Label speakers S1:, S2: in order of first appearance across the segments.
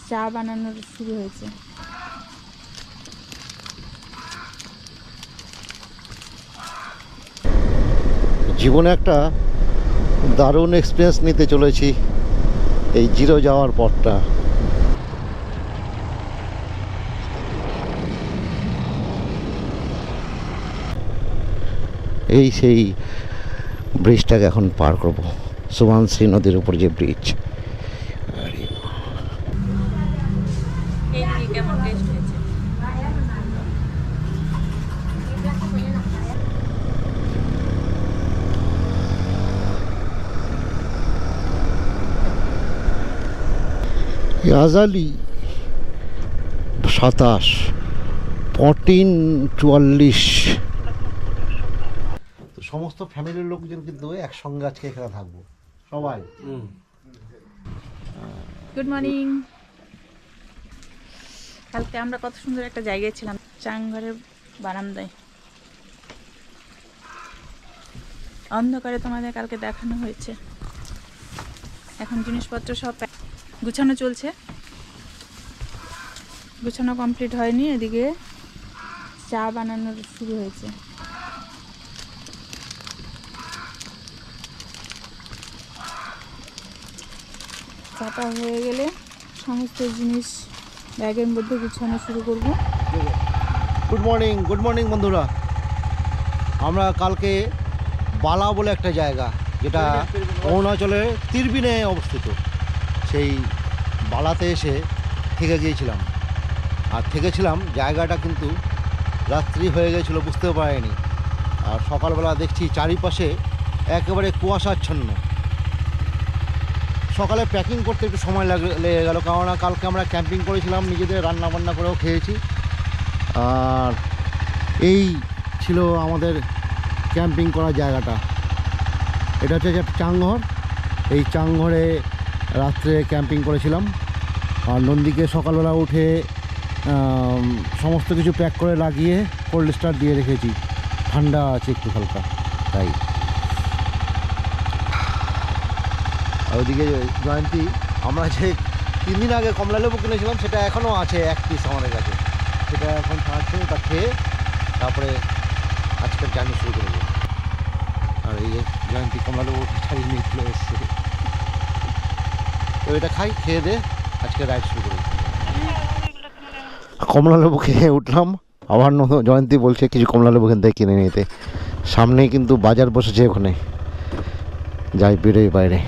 S1: চা বানানোর শুরু হয়েছে।
S2: জীবনে একটা দারুণ এক্সপিরিয়েন্স নিতে চলেছি এই জিরো যাওয়ার পরটা। এই সেই ব্রিজটাকে এখন পার করব, সুবানশ্রী নদীর উপর যে ব্রিজ।
S1: কেমন টেস্ট হয়েছে?
S2: আজালি 27 1444। তো সমস্ত ফ্যামিলির লোকজন কিন্তু একসঙ্গে আজকে এখানে থাকবো সবাই।
S1: Good morning. কালকে আমরা কত সুন্দর একটা জায়গায় ছিলাম, চাংঘরের বারান্দায়। অন্ধকারে তোমাদের কালকে দেখানো হয়েছে। এখন জিনিসপত্র সব গুছানো চলছে, গুছানো কমপ্লিট হয়নি। এদিকে চা বানানোর শুরু হয়েছে। চাটা হয়ে গেলে সমস্ত জিনিস ব্যাগের মধ্যে গুছানো শুরু করব।
S2: গুড মর্নিং বন্ধুরা। আমরা কালকে বালা বলে একটা জায়গা, যেটা অরুণাচলের তিরবিনে অবস্থিত, সেই বালাতে এসে থেকে গিয়েছিলাম। আর থেকেছিলাম, জায়গাটা কিন্তু রাত্রি হয়ে গেছিলো, বুঝতেও পারিনি। আর সকালবেলা দেখছি চারিপাশে একেবারে কুয়াশাচ্ছন্ন। সকালে প্যাকিং করতে একটু সময় লেগে গেল, কারণ কালকে আমরা ক্যাম্পিং করেছিলাম, নিজেদের রান্না বান্না করেও খেয়েছি। আর এই ছিল আমাদের ক্যাম্পিং করার জায়গাটা। এটা হচ্ছে চাংঘর। এই চাংঘরে রাত্রে ক্যাম্পিং করেছিলাম। আর নন্দীকে সকালবেলা উঠে সমস্ত কিছু প্যাক করে লাগিয়ে কোল্ড স্টার দিয়ে রেখেছি, ঠান্ডা আছে একটু হালকা তাই। আর ওইদিকে জয়ন্তী, আমরা যে 3 দিন আগে কমলালেবু কিনেছিলাম, সেটা এখনও আছে 1 পিস আমাদের কাছে। সেটা এখন ছাড়ছে, ওটা খেয়ে তারপরে আজকের জার্নি শুরু করবো। আর এই যে জয়ন্তী কমলালেবু ছাড়িয়ে নিয়ে চলে এসছে, তো এটা খাই, খেয়ে দে আজকে রাইড শুরু করবো। কমলালেবু খেয়ে উঠলাম, আবার জয়ন্তী বলছে কিছু কমলালেবু এখান থেকে কিনে নিতে। সামনেই কিন্তু বাজার বসেছে, ওখানে যাই বেরোই বাইরে।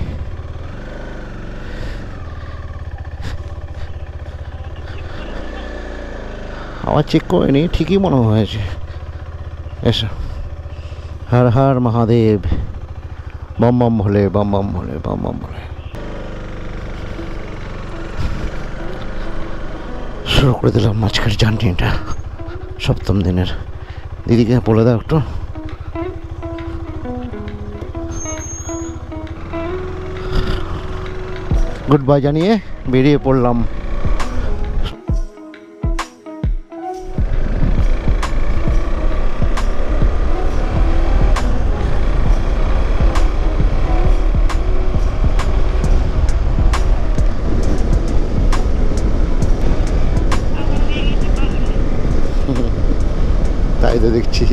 S2: আবার চেক করে নি, ঠিকই মনে হয়েছে। এসো, হর হর মহাদেব, বম বম ভোলে, বম বম ভোলে, বম বম ভোলে। শুরু করে দিলাম আজকের জার্নিটা, 7ম দিনের। দিদিকে বলে দাও একটু। গুড বাই জানিয়ে বেরিয়ে পড়লাম। তাই তো দেখছি,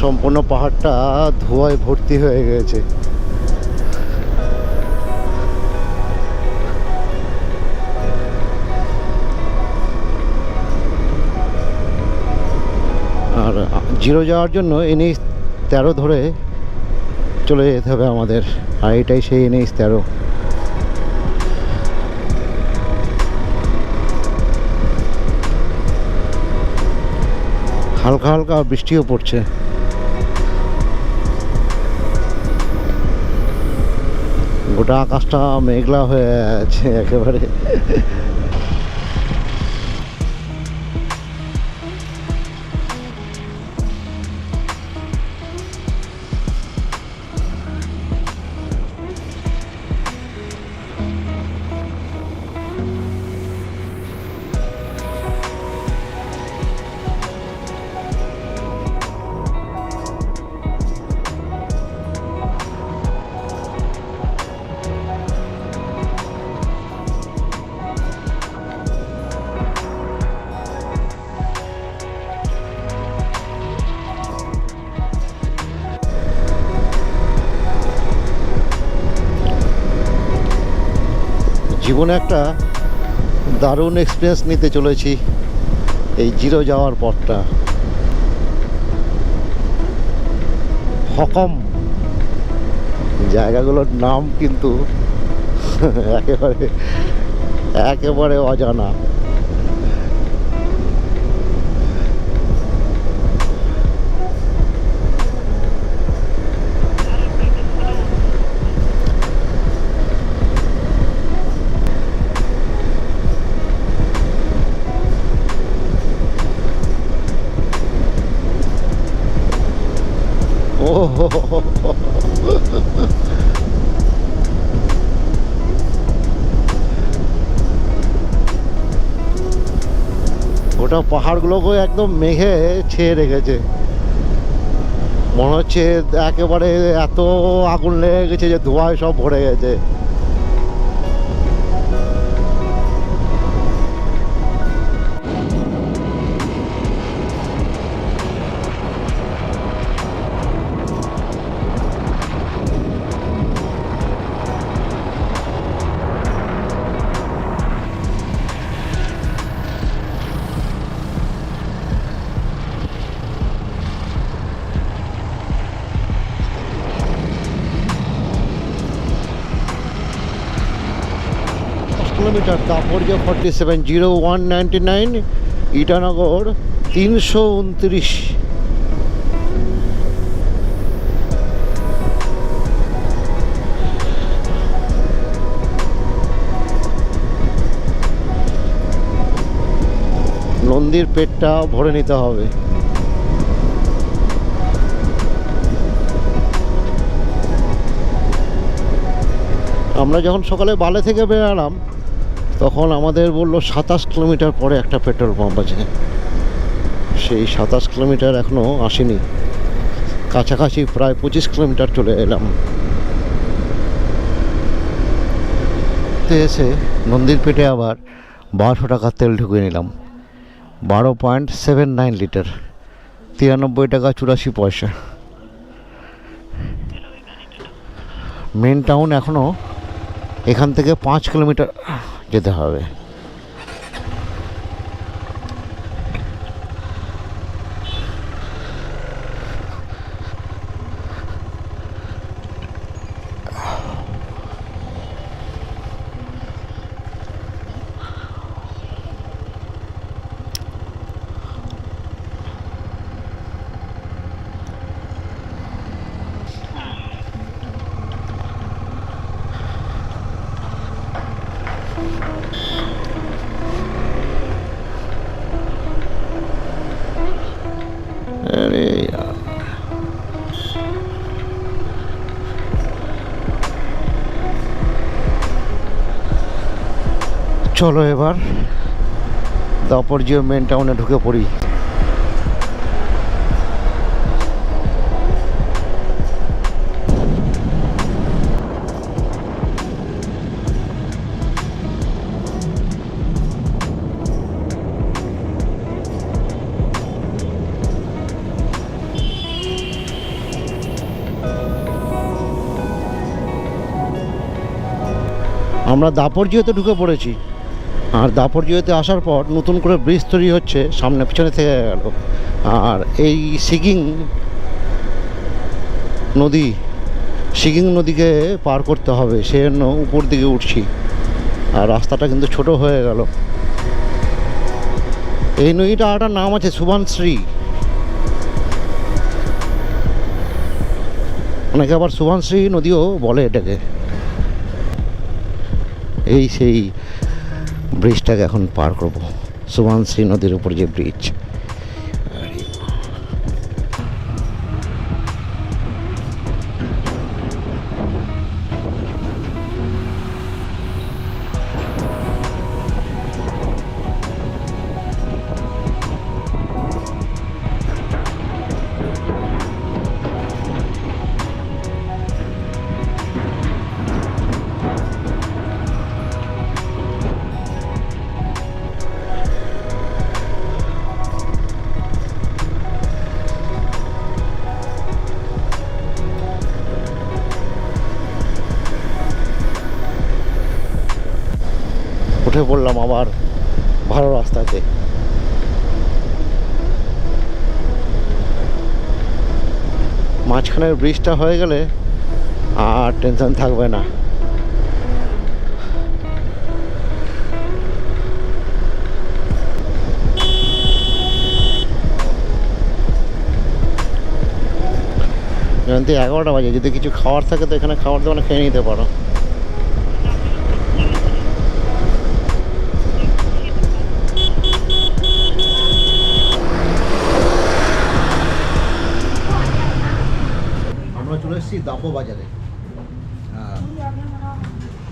S2: সম্পূর্ণ পাহাড়টা ধোঁয়ায় ভর্তি হয়ে গেছে। আর জিরো যাওয়ার জন্য NH 13 ধরে চলে যেতে হবে আমাদের। আর এটাই সেই NH 13। হালকা হালকা বৃষ্টিও পড়ছে। গোটা আকাশটা মেঘলা হয়ে আছে একেবারে। জীবনে একটা দারুণ এক্সপিরিয়েন্স নিতে চলেছি এই জিরো যাওয়ার পরটা। হকম জায়গাগুলোর নাম কিন্তু একেবারে একেবারে অজানা। ও ওটা পাহাড়গুলোকে একদম মেঘে ছেয়ে রেখেছে, মনে হচ্ছে একেবারে এত আগুন লেগে গেছে যে ধোঁয়ায় সব ভরে গেছে। কিলোমিটার দাপড়িয়া 470199, ইটানগর 329। নন্দীর পেটটা ভরে নিতে হবে। আমরা যখন সকালে বালে থেকে বেরালাম তখন আমাদের বললো 27 কিলোমিটার পরে একটা পেট্রোল পাম্প আছে। সেই 27 কিলোমিটার এখনও আসেনি, কাছাকাছি প্রায় 25 কিলোমিটার চলে এলাম। এসে নন্দীর পেটে আবার 1200 টাকার তেল ঢুকিয়ে নিলাম, 12.79 লিটার, 93 টাকা 84 পয়সা। মেন টাউন এখনও এখান থেকে 5 কিলোমিটার যেতে হবে। চলো এবার দাপড়িয়া মেন টাউনে ঢুকে পড়ি। আমরা দাপড়িয়াতে ঢুকে পড়েছি, আর দাপড়িয়াতে আসার পর নতুন করে ব্রিজ তৈরি হচ্ছে, সামনে পিছনে থেকে গেল। আর এই সিগিং নদীকে পার করতে হবে, সেজন্য উপর দিকে উঠছি। আর রাস্তাটা কিন্তু ছোট হয়ে গেল। এই নদীটা একটা নাম আছে সুভানশ্রী, অনেকে আবার সুভানশ্রী নদীও বলে এটাকে। এই সেই ব্রিজটাকে এখন পার করব, সুভানশ্রী নদীর উপর যে ব্রিজ। উঠে পড়লাম আবার ভালো রাস্তাতে। মাঝখানের ব্রিজটা হয়ে গেলে আর টেনশন থাকবে না। জানতে 11টা বাজে, যদি কিছু খাওয়ার থাকে তো এখানে খাওয়ার দোকানে খেয়ে নিতে পারো। আমরা চলে এসেছি দাপো বাজারে।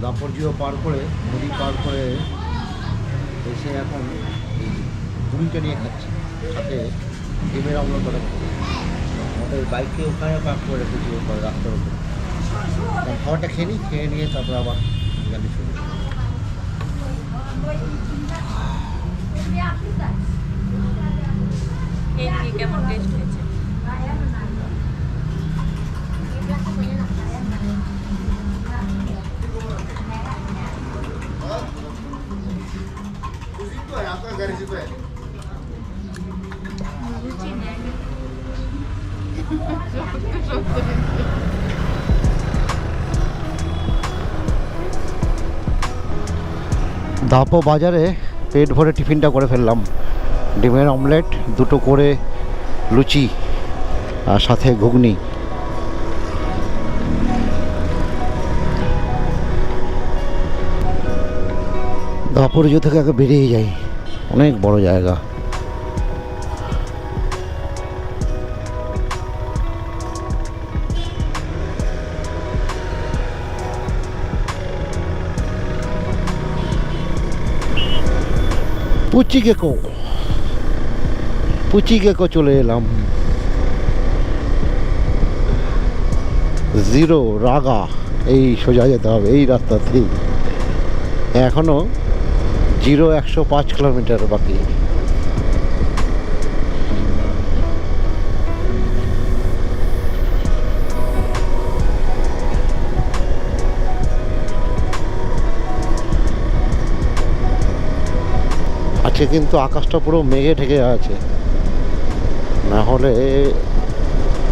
S2: দাপর জিরো পার করে, নদী পার করে এসে এখন এই পুরিটা নিয়ে খাচ্ছি, সাথে ডিমের অমলেট করে। আমাদের বাইকে ওখানে পার্ক করে রেখেছি ওপরে রাস্তার উপরে। খাবারটা খেয়ে নিই, খেয়ে নিয়ে তারপরে আবার গাড়ি শুরু।
S1: কেমন টেস্ট হয়েছে?
S2: দাপো বাজারে পেট ভরে টিফিনটা করে ফেললাম। ডিমের অমলেট, দুটো করে লুচি আর সাথে ঘুগনি। দাপরিজো থেকে আগে বেরিয়ে যাই, অনেক বড় জায়গা। পুচিকেকো চলে এলাম। জিরো রাগা, এই সোজা যেতে হবে এই রাস্তাতেই। এখনো 105 কিলোমিটার বাকি। আজকে কিন্তু আকাশটা পুরো মেঘে ঢেকে আছে, না হলে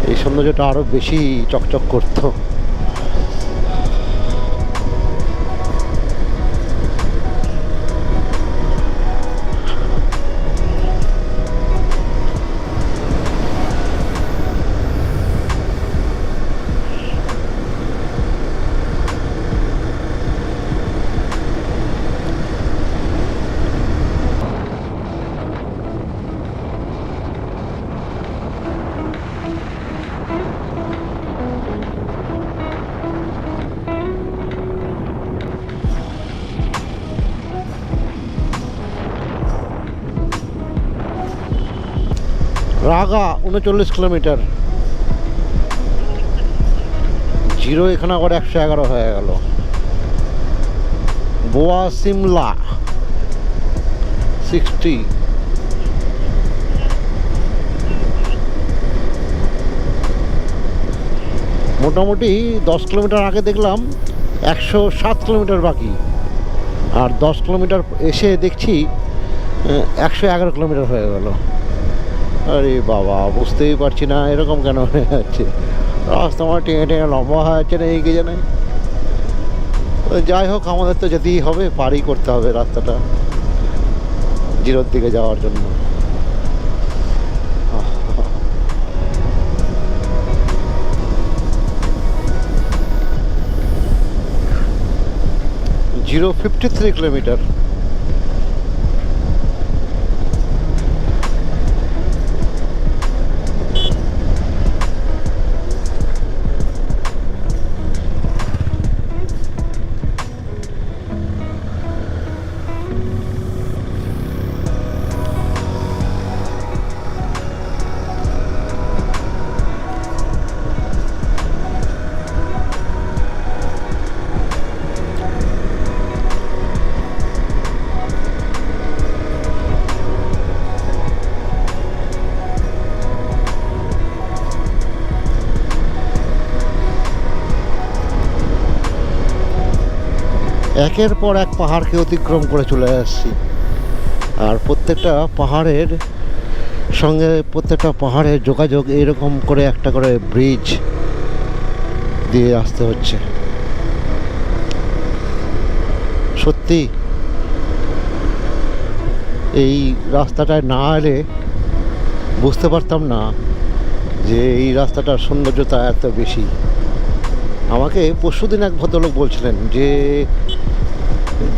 S2: এই সৌন্দর্যটা আরো বেশি চকচক করতো। রাগা 39 কিলোমিটার, জিরো এখানে আবার 111 হয়ে গেল। বোয়া সিমলা 60। মোটামুটি 10 কিলোমিটার আগে দেখলাম 107 কিলোমিটার বাকি, আর 10 কিলোমিটার এসে দেখছি 111 কিলোমিটার হয়ে গেল। আরে বাবা, বুঝতেই পারছি না এরকম কেন হয়ে যাচ্ছে। রাস্তা আমার টেনে টেনে লম্বা হয়ে যাচ্ছে না, এই কে জানে। যাই হোক, আমাদের তো যেতেই হবে, পারই করতে হবে রাস্তাটা জিরোর দিকে যাওয়ার জন্য। Zero 53 kilometre. একের পর এক পাহাড়কে অতিক্রম করে চলে আসছি। আর প্রত্যেকটা পাহাড়ের সঙ্গে প্রত্যেকটা পাহাড়ের যোগাযোগ এইরকম করে একটা করে ব্রিজ দিয়ে আসতে হচ্ছে। সত্যি এই রাস্তাটায় না এলে বুঝতে পারতাম না যে এই রাস্তাটার সৌন্দর্যতা এত বেশি। আমাকে পরশুদিন এক ভদ্রলোক বলছিলেন যে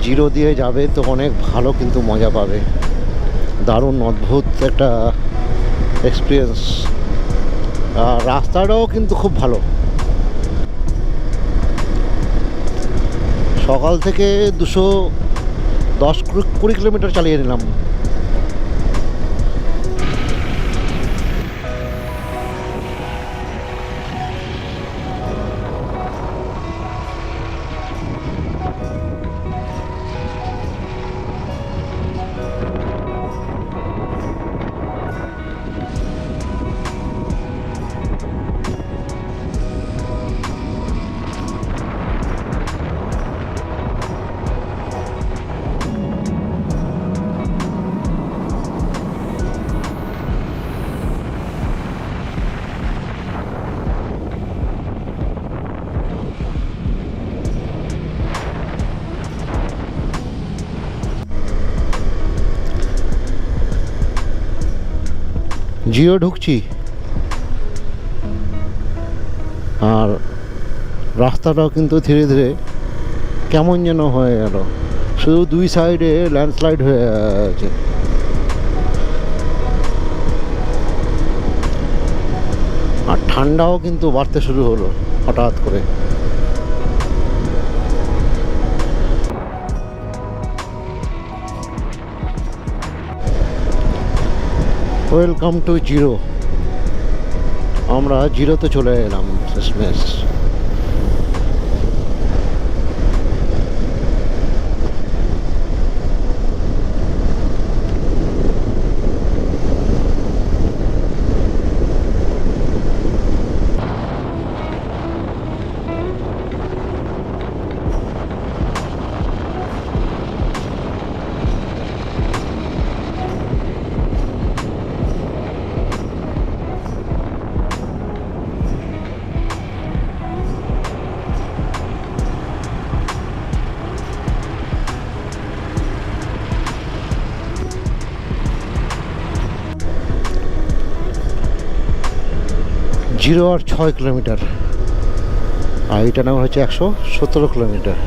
S2: জিরো দিয়ে যাবে তো অনেক ভালো কিন্তু মজা পাবে। দারুণ অদ্ভুত একটা এক্সপিরিয়েন্স। আর রাস্তাটাও কিন্তু খুব ভালো। সকাল থেকে 210-20 কিলোমিটার চালিয়ে নিলাম। জিও ঢুকছি আর রাস্তাটাও কিন্তু ধীরে ধীরে কেমন যেন হয়ে গেল। শুধু দুই সাইডে ল্যান্ডস্লাইড হয়ে আছে। আর ঠান্ডাও কিন্তু বাড়তে শুরু হলো হঠাৎ করে। Welcome to zero. আমরা জিরোতে চলে এলাম শেষমেশ। জিরো আর 6 কিলোমিটার, আর এটা নাম হচ্ছে 117 কিলোমিটার।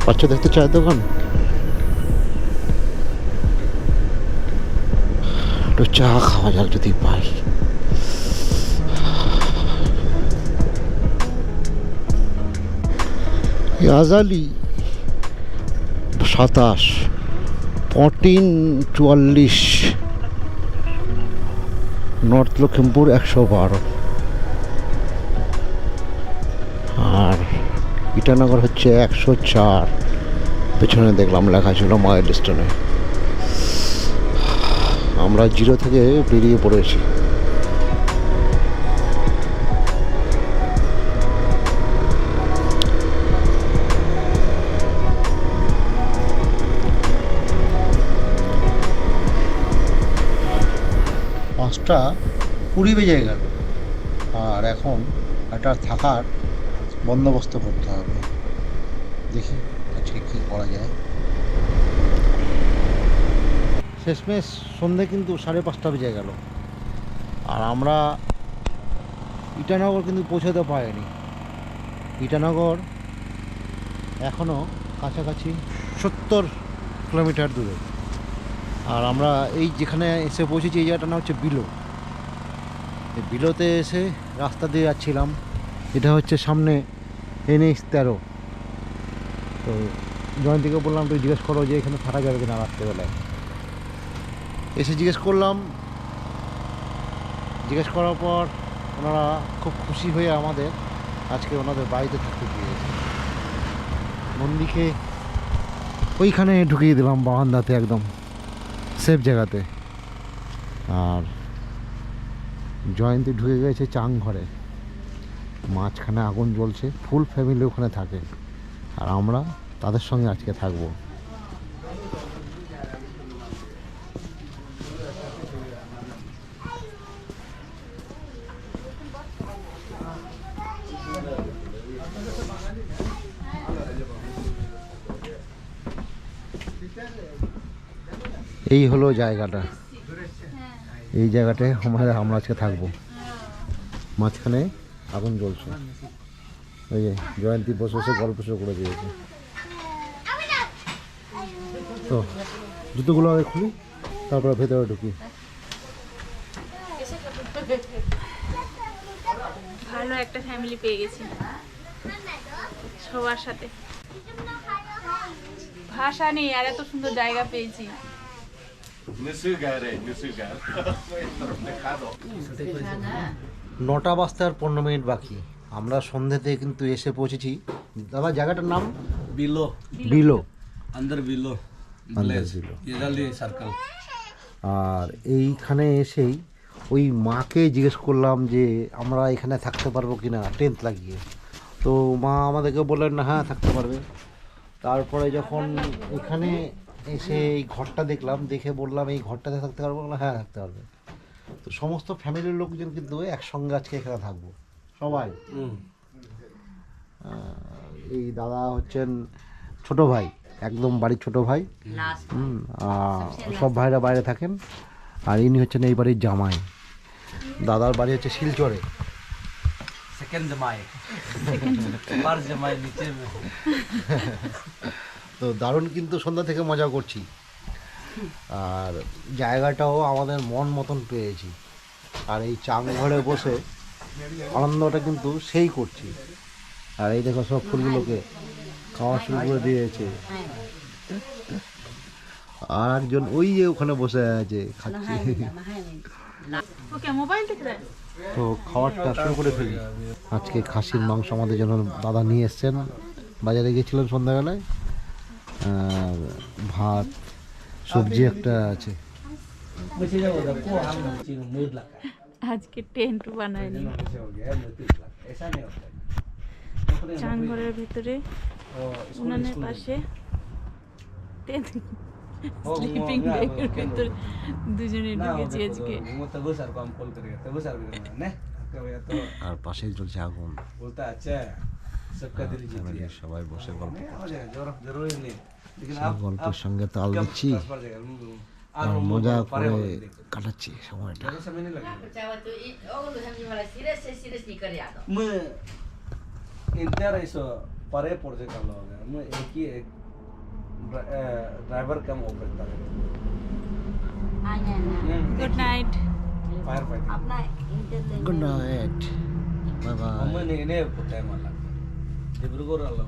S2: বাচ্চা দেখতে চায়ের দোকান, একটু চা খাওয়া যাক যদি পাই। আজালি 27, 1444, নর্থ লখিমপুর 112, আর ইটানগর হচ্ছে 104। পেছনে দেখলাম লেখা ছিল মাইলস্টোনে। আমরা জিরো থেকে বেরিয়ে পড়েছি। পাঁচটা 20 বেজে গেল, আর এখন একটা থাকার বন্দোবস্ত করতে হবে। দেখি আজকে কী করা যায়। শেষমেশ সন্ধে কিন্তু 5:30 বেজে গেল, আর আমরা ইটানগর কিন্তু পৌঁছাতে পারিনি। ইটানগর এখনও কাছাকাছি 70 কিলোমিটার দূরে। আর আমরা এই যেখানে এসে পৌঁছেছি এই জায়গাটার নাম হচ্ছে বিলো। এই বিলোতে এসে রাস্তা দিয়ে যাচ্ছিলাম। এটা হচ্ছে সামনে NH 13। তো জয়ন্তীকে বললাম তুই জিজ্ঞেস করো যে এখানে থাকা যাবে কিনা রাত্রেবেলায়। এসে জিজ্ঞেস করার পর ওনারা খুব খুশি হয়ে আমাদের আজকে ওনাদের বাড়িতে থাকতে দিয়েছে। নন্দীকে ওইখানে ঢুকিয়ে দিলাম বারান্দাতে, একদম সেফ জায়গাতে। আর জয়ন্তী ঢুকে গেছে চাং ঘরে, মাঝখানে আগুন জ্বলছে, ফুল ফ্যামিলি ওখানে থাকে, আর আমরা তাদের সঙ্গে আজকে থাকবো। এই হলো জায়গাটা, এই জায়গাটায় আমরা আজকে থাকবো। মাঝখানে আগুন জ্বলছে, ওই যে জয়ন্তী বসে বসে গল্প শুরু করে দিয়েছে। তো জুতোগুলো আগে খুলি, তারপরে ভেতরে ঢুকি।
S1: ভালো একটা ফ্যামিলি পেয়ে গেছি সবার সাথে, ভাষা নেই আর এত সুন্দর জায়গা পেয়েছি।
S2: 9টা বাজতে আর 15 মিনিট বাকি। আমরা সন্ধ্যেতে কিন্তু এসে পৌঁছেছি। দাদা জায়গাটার নাম
S3: बिलो
S2: বিলো।
S3: अंदर बिलो
S2: अंदर
S3: विलेज
S2: बिलो।
S3: ये जल्दी सर्कल
S2: আর এইখানে এসেই ওই মাকে জিজ্ঞেস করলাম যে আমরা এখানে থাকতে পারবো কি না টেন্ট লাগিয়ে। তো মা আমাদেরকে বললেন না, হ্যাঁ থাকতে পারবে। তারপরে যখন এখানে এসে এই ঘরটা দেখলাম, দেখে বললাম এই ঘরটাতে থাকতে পারবো? বললাম হ্যাঁ থাকতে পারবে। তো সমস্ত ফ্যামিলির লোকজন কিন্তু একসঙ্গে আজকে এখানে থাকবো সবাই। এই দাদা হচ্ছেন ছোট ভাই, একদম বাড়ির ছোট ভাই। সব ভাইরা বাইরে থাকেন। আর ইনি হচ্ছেন এই বাড়ির জামাই। দাদার বাড়ি হচ্ছে শিলচরে।
S3: सेकंड जमाई फर्स्ट जमाई नीचे में
S2: তো দারুণ কিন্তু সন্ধ্যা থেকে মজা করছি। আর জায়গাটাও আমাদের মন মতন পেয়েছি। আর এই চাং ঘরে বসে আনন্দটা কিন্তু সেই করছি। আর এই দেখো সব ফুলগুলোকে খাওয়া শুরু করে দিয়েছে। আর একজন ওই যে ওখানে বসে আছে খাচ্ছে।
S1: ওকে মোবাইল দেখতে
S2: তো খাবারটা শুরু করে ফেলি। আজকে খাসির মাংস আমাদের জন্য দাদা নিয়ে এসছেন, বাজারে গিয়েছিলেন সন্ধ্যাবেলায়। আর ভাত, সবজি একটা আছে।
S3: मुझे जो उधर को हम चीज मूड लगा
S1: আজকে টেন্ট বানায়নি।
S3: ऐसे हो गया मूड लगा ऐसा नहीं होता
S1: চাংঘরের ভিতরে উনানের পাশে টেন্ট স্লিপিং ব্যাগের ভিতরে দুজনে ঢুকেছি আজকে।
S3: वो तबु सर को हम कॉल करेंगे तबु सर भी ने तो
S2: আর পাশেই চলছে আগুন।
S3: बोलता अच्छा सबका दिल जीत लिया
S2: সবাই বসে গল্প
S3: हो जाएगा जरूरी नहीं लेकिन
S2: সেই গল্পের সঙ্গে তাল দিচ্ছি আর মজা করে কাটাচ্ছি সময়টা।
S3: समय नहीं लगेगा
S4: चाहे तो ओगलो हम वाला सीरियस नहीं करे आता
S3: मैं इंटर ऐसा परे प्रोजेक्ट कर लो मैं एक ही एक ड्राइवर कम ऑपरेट कर
S1: গুড নাইট।
S3: फायर फाइटर
S4: अपना inter
S2: good night, bye bye.
S3: मैं नहीं नहीं पता है मला डिब्रुगढ़ वाला